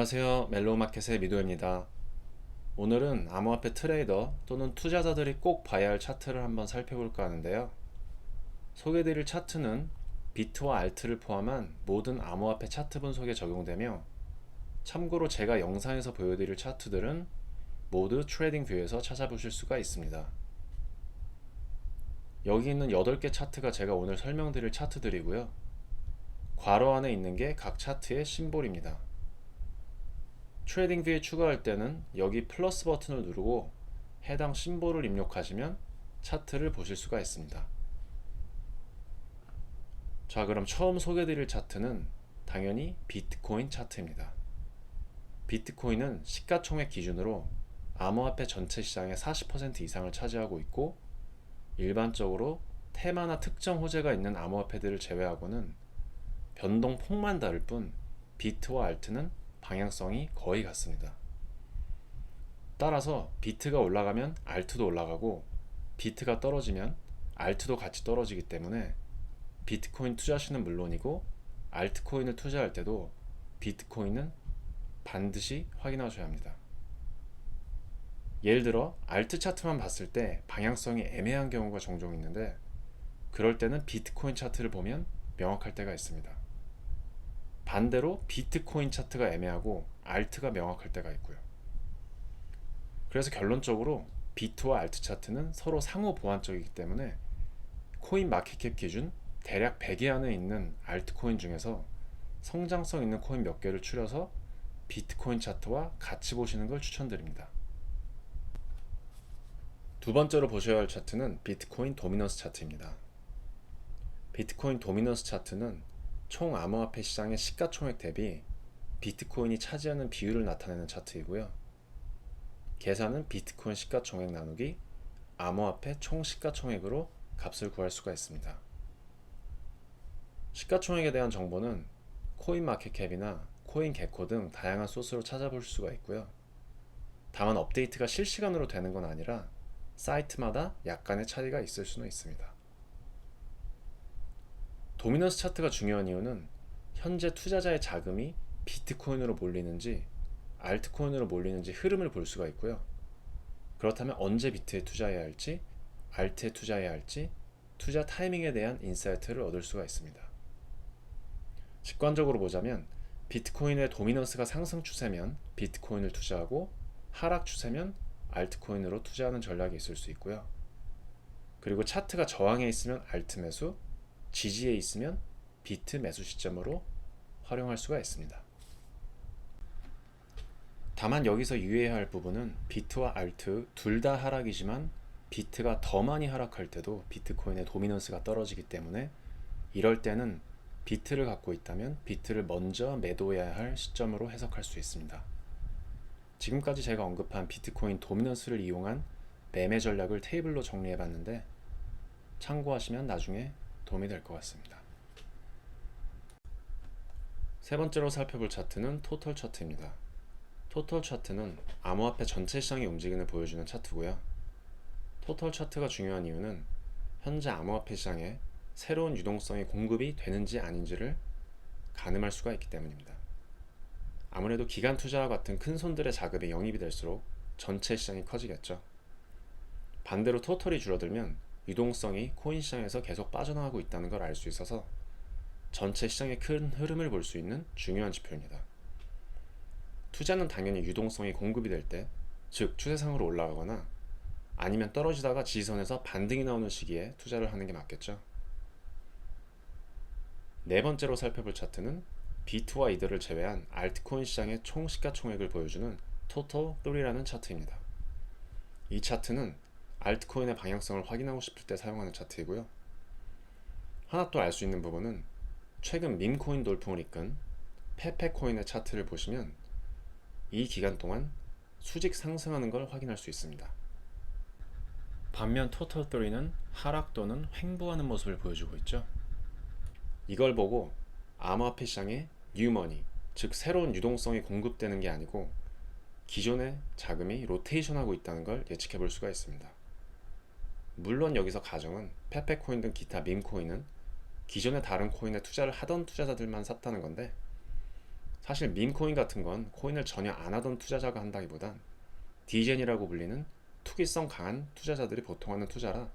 안녕하세요. 멜로우마켓의 미도입니다. 오늘은 암호화폐 트레이더 또는 투자자들이 꼭 봐야 할 차트를 한번 살펴볼까 하는데요. 소개해드릴 차트는 비트와 알트를 포함한 모든 암호화폐 차트 분석에 적용되며, 참고로 제가 영상에서 보여드릴 차트들은 모두 트레이딩 뷰에서 찾아보실 수가 있습니다. 여기 있는 8개 차트가 제가 오늘 설명드릴 차트들이고요. 괄호 안에 있는 게 각 차트의 심볼입니다. 트레이딩 뷰에 추가할 때는 여기 플러스 버튼을 누르고 해당 심볼을 입력하시면 차트를 보실 수가 있습니다. 자, 그럼 처음 소개드릴 차트는 당연히 비트코인 차트입니다. 비트코인은 시가총액 기준으로 암호화폐 전체 시장의 40% 이상을 차지하고 있고, 일반적으로 테마나 특정 호재가 있는 암호화폐들을 제외하고는 변동폭만 다를 뿐 비트와 알트는 방향성이 거의 같습니다. 따라서 비트가 올라가면 알트도 올라가고, 비트가 떨어지면 알트도 같이 떨어지기 때문에 비트코인 투자시는 물론이고 알트코인을 투자할 때도 비트코인은 반드시 확인하셔야 합니다. 예를 들어 알트 차트만 봤을 때 방향성이 애매한 경우가 종종 있는데, 그럴 때는 비트코인 차트를 보면 명확할 때가 있습니다. 반대로 비트코인 차트가 애매하고 알트가 명확할 때가 있고요. 그래서 결론적으로 비트와 알트 차트는 서로 상호 보완적이기 때문에 코인 마켓캡 기준 대략 100위 안에 있는 알트코인 중에서 성장성 있는 코인 몇 개를 추려서 비트코인 차트와 같이 보시는 걸 추천드립니다. 두 번째로 보셔야 할 차트는 비트코인 도미넌스 차트입니다. 비트코인 도미넌스 차트는 총 암호화폐 시장의 시가총액 대비 비트코인이 차지하는 비율을 나타내는 차트이고요. 계산은 비트코인 시가총액 나누기 암호화폐 총 시가총액으로 값을 구할 수가 있습니다. 시가총액에 대한 정보는 코인마켓캡이나 코인게코 등 다양한 소스로 찾아볼 수가 있고요. 다만 업데이트가 실시간으로 되는 건 아니라 사이트마다 약간의 차이가 있을 수는 있습니다. 도미넌스 차트가 중요한 이유는 현재 투자자의 자금이 비트코인으로 몰리는지 알트코인으로 몰리는지 흐름을 볼 수가 있고요. 그렇다면 언제 비트에 투자해야 할지, 알트에 투자해야 할지, 투자 타이밍에 대한 인사이트를 얻을 수가 있습니다. 직관적으로 보자면 비트코인의 도미넌스가 상승 추세면 비트코인을 투자하고, 하락 추세면 알트코인으로 투자하는 전략이 있을 수 있고요. 그리고 차트가 저항에 있으면 알트 매수, 지지에 있으면 비트 매수 시점으로 활용할 수가 있습니다. 다만 여기서 유의해야 할 부분은 비트와 알트 둘 다 하락이지만 비트가 더 많이 하락할 때도 비트코인의 도미넌스가 떨어지기 때문에, 이럴 때는 비트를 갖고 있다면 비트를 먼저 매도해야 할 시점으로 해석할 수 있습니다. 지금까지 제가 언급한 비트코인 도미넌스를 이용한 매매 전략을 테이블로 정리해 봤는데, 참고하시면 나중에 도움이 될 것 같습니다. 세 번째로 살펴볼 차트는 토털 차트입니다. 토털 차트는 암호화폐 전체 시장의 움직임을 보여주는 차트고요. 토털 차트가 중요한 이유는 현재 암호화폐 시장에 새로운 유동성이 공급이 되는지 아닌지를 가늠할 수가 있기 때문입니다. 아무래도 기간 투자와 같은 큰 손들의 자금이 영입이 될수록 전체 시장이 커지겠죠. 반대로 토털이 줄어들면 유동성이 코인 시장에서 계속 빠져나가고 있다는 걸 알 수 있어서 전체 시장의 큰 흐름을 볼 수 있는 중요한 지표입니다. 투자는 당연히 유동성이 공급이 될 때, 즉 추세상으로 올라가거나 아니면 떨어지다가 지지선에서 반등이 나오는 시기에 투자를 하는 게 맞겠죠. 네 번째로 살펴볼 차트는 비트와 이더를 제외한 알트코인 시장의 총 시가총액을 보여주는 토탈 3라는 차트입니다. 이 차트는 알트코인의 방향성을 확인하고 싶을 때 사용하는 차트이고요. 하나 또 알 수 있는 부분은 최근 밈코인 돌풍을 이끈 페페코인의 차트를 보시면 이 기간 동안 수직 상승하는 걸 확인할 수 있습니다. 반면 토탈 3는 하락 또는 횡보하는 모습을 보여주고 있죠. 이걸 보고 암호화폐 시장에 뉴머니, 즉 새로운 유동성이 공급되는 게 아니고 기존의 자금이 로테이션하고 있다는 걸 예측해 볼 수가 있습니다. 물론 여기서 가정은 페페코인 등 기타 밈코인은 기존의 다른 코인에 투자를 하던 투자자들만 샀다는 건데, 사실 밈코인 같은 건 코인을 전혀 안 하던 투자자가 한다기보단 디젠이라고 불리는 투기성 강한 투자자들이 보통 하는 투자라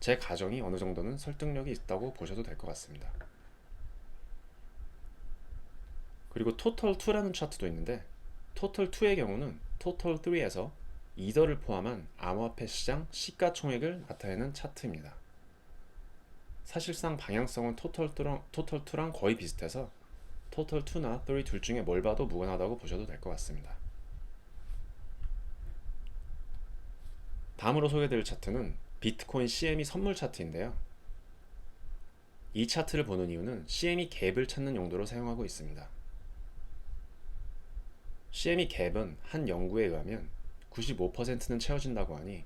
제 가정이 어느 정도는 설득력이 있다고 보셔도 될 것 같습니다. 그리고 토털2라는 차트도 있는데 토털2의 경우는 토털3에서 이더를 포함한 암호화폐 시장 시가총액을 나타내는 차트입니다. 사실상 방향성은 토털2랑 거의 비슷해서 토털2나 3 둘 중에 뭘 봐도 무관하다고 보셔도 될 것 같습니다. 다음으로 소개드릴 차트는 비트코인 CME 선물 차트인데요. 이 차트를 보는 이유는 CME 갭을 찾는 용도로 사용하고 있습니다. CME 갭은 한 연구에 의하면 95%는 채워진다고 하니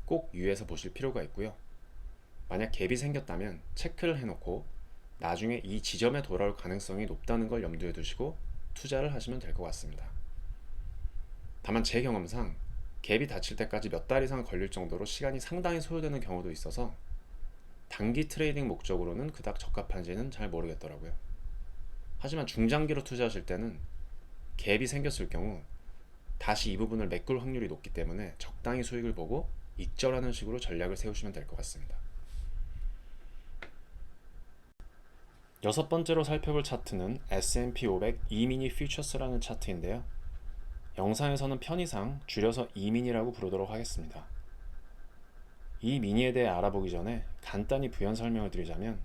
꼭 유의해서 보실 필요가 있고요. 만약 갭이 생겼다면 체크를 해놓고 나중에 이 지점에 돌아올 가능성이 높다는 걸 염두에 두시고 투자를 하시면 될 것 같습니다. 다만 제 경험상 갭이 닫힐 때까지 몇 달 이상 걸릴 정도로 시간이 상당히 소요되는 경우도 있어서 단기 트레이딩 목적으로는 그닥 적합한지는 잘 모르겠더라고요. 하지만 중장기로 투자하실 때는 갭이 생겼을 경우 다시 이 부분을 메꿀 확률이 높기 때문에 적당히 수익을 보고 익절하는 식으로 전략을 세우시면 될 것 같습니다. 여섯 번째로 살펴볼 차트는 S&P 500 E-mini Futures라는 차트인데요. 영상에서는 편의상 줄여서 E-mini라고 부르도록 하겠습니다. 이 미니에 대해 알아보기 전에 간단히 부연 설명을 드리자면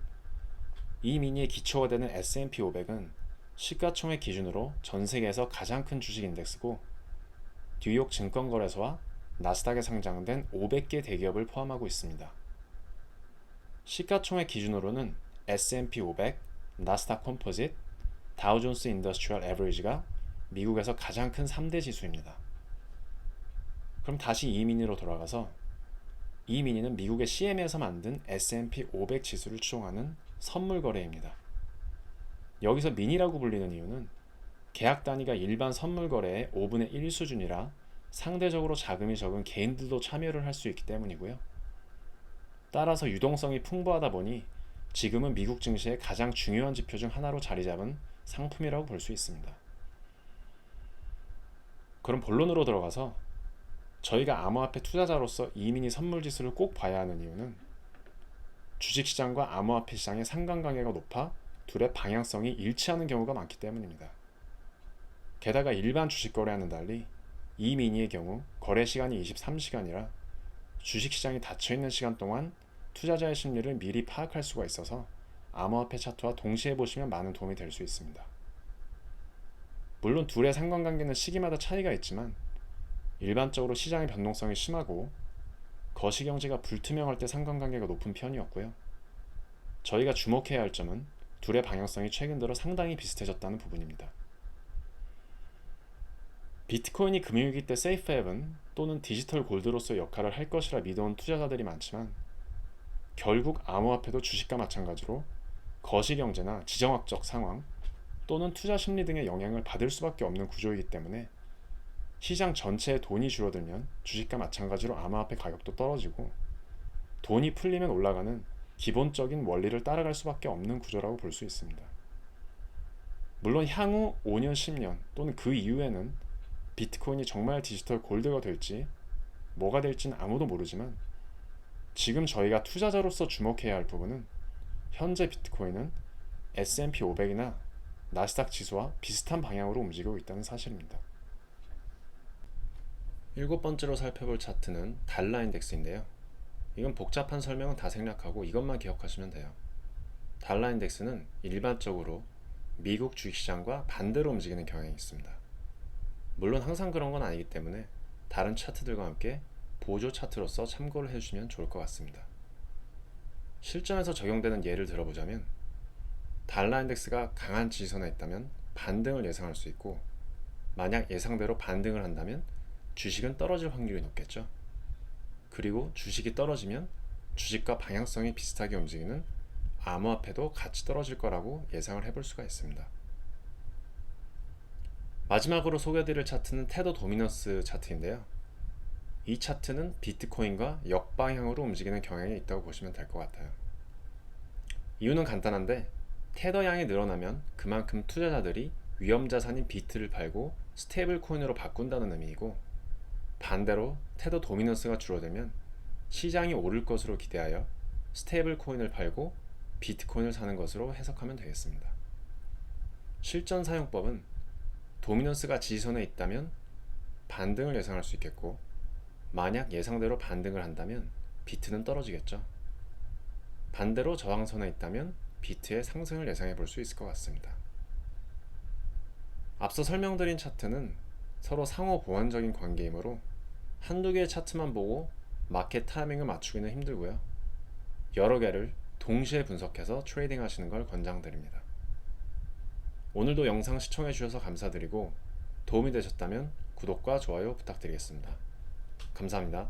이 미니의 기초가 되는 S&P 500은 시가총액 기준으로 전 세계에서 가장 큰 주식 인덱스고 뉴욕 증권거래소와 나스닥에 상장된 500개 대기업을 포함하고 있습니다. 시가총액 기준으로는 S&P 500, 나스닥 컴포짓, 다우존스 인더스트리얼 에버리지가 미국에서 가장 큰 3대 지수입니다. 그럼 다시 이 미니로 돌아가서 이 미니는 미국의 CM에서 만든 S&P 500 지수를 추종하는 선물 거래입니다. 여기서 미니라고 불리는 이유는 계약 단위가 일반 선물 거래의 5분의 1 수준이라 상대적으로 자금이 적은 개인들도 참여를 할 수 있기 때문이고요. 따라서 유동성이 풍부하다 보니 지금은 미국 증시의 가장 중요한 지표 중 하나로 자리 잡은 상품이라고 볼 수 있습니다. 그럼 본론으로 들어가서 저희가 암호화폐 투자자로서 이민희 선물지수를 꼭 봐야 하는 이유는 주식시장과 암호화폐 시장의 상관관계가 높아 둘의 방향성이 일치하는 경우가 많기 때문입니다. 게다가 일반 주식 거래와는 달리 이민희의 경우 거래 시간이 23시간이라 주식시장이 닫혀있는 시간 동안 투자자의 심리를 미리 파악할 수가 있어서 암호화폐 차트와 동시에 보시면 많은 도움이 될 수 있습니다. 물론 둘의 상관관계는 시기마다 차이가 있지만 일반적으로 시장의 변동성이 심하고 거시경제가 불투명할 때 상관관계가 높은 편이었고요. 저희가 주목해야 할 점은 둘의 방향성이 최근 들어 상당히 비슷해졌다는 부분입니다. 비트코인이 금융위기 때 세이프헤븐 또는 디지털 골드로서 역할을 할 것이라 믿어온 투자자들이 많지만 결국 암호화폐도 주식과 마찬가지로 거시경제나 지정학적 상황 또는 투자 심리 등의 영향을 받을 수밖에 없는 구조이기 때문에 시장 전체에 돈이 줄어들면 주식과 마찬가지로 암호화폐 가격도 떨어지고 돈이 풀리면 올라가는 기본적인 원리를 따라갈 수밖에 없는 구조라고 볼 수 있습니다. 물론 향후 5년, 10년 또는 그 이후에는 비트코인이 정말 디지털 골드가 될지 뭐가 될지는 아무도 모르지만 지금 저희가 투자자로서 주목해야 할 부분은 현재 비트코인은 S&P 500이나 나스닥 지수와 비슷한 방향으로 움직이고 있다는 사실입니다. 일곱 번째로 살펴볼 차트는 달러 인덱스인데요. 이건 복잡한 설명은 다 생략하고 이것만 기억하시면 돼요. 달러 인덱스는 일반적으로 미국 주식시장과 반대로 움직이는 경향이 있습니다. 물론 항상 그런 건 아니기 때문에 다른 차트들과 함께 보조 차트로서 참고를 해주시면 좋을 것 같습니다. 실전에서 적용되는 예를 들어보자면 달러 인덱스가 강한 지지선에 있다면 반등을 예상할 수 있고 만약 예상대로 반등을 한다면 주식은 떨어질 확률이 높겠죠. 그리고 주식이 떨어지면 주식과 방향성이 비슷하게 움직이는 암호화폐도 같이 떨어질 거라고 예상을 해볼 수가 있습니다. 마지막으로 소개해드릴 차트는 테더 도미넌스 차트인데요. 이 차트는 비트코인과 역방향으로 움직이는 경향이 있다고 보시면 될 것 같아요. 이유는 간단한데 테더 양이 늘어나면 그만큼 투자자들이 위험 자산인 비트를 팔고 스테이블 코인으로 바꾼다는 의미이고, 반대로 테더 도미넌스가 줄어들면 시장이 오를 것으로 기대하여 스테이블 코인을 팔고 비트코인을 사는 것으로 해석하면 되겠습니다. 실전 사용법은 도미넌스가 지지선에 있다면 반등을 예상할 수 있겠고, 만약 예상대로 반등을 한다면 비트는 떨어지겠죠. 반대로 저항선에 있다면 비트의 상승을 예상해 볼 수 있을 것 같습니다. 앞서 설명드린 차트는 서로 상호 보완적인 관계이므로 한두 개의 차트만 보고 마켓 타이밍을 맞추기는 힘들고요. 여러 개를 동시에 분석해서 트레이딩 하시는 걸 권장드립니다. 오늘도 영상 시청해 주셔서 감사드리고, 도움이 되셨다면 구독과 좋아요 부탁드리겠습니다. 감사합니다.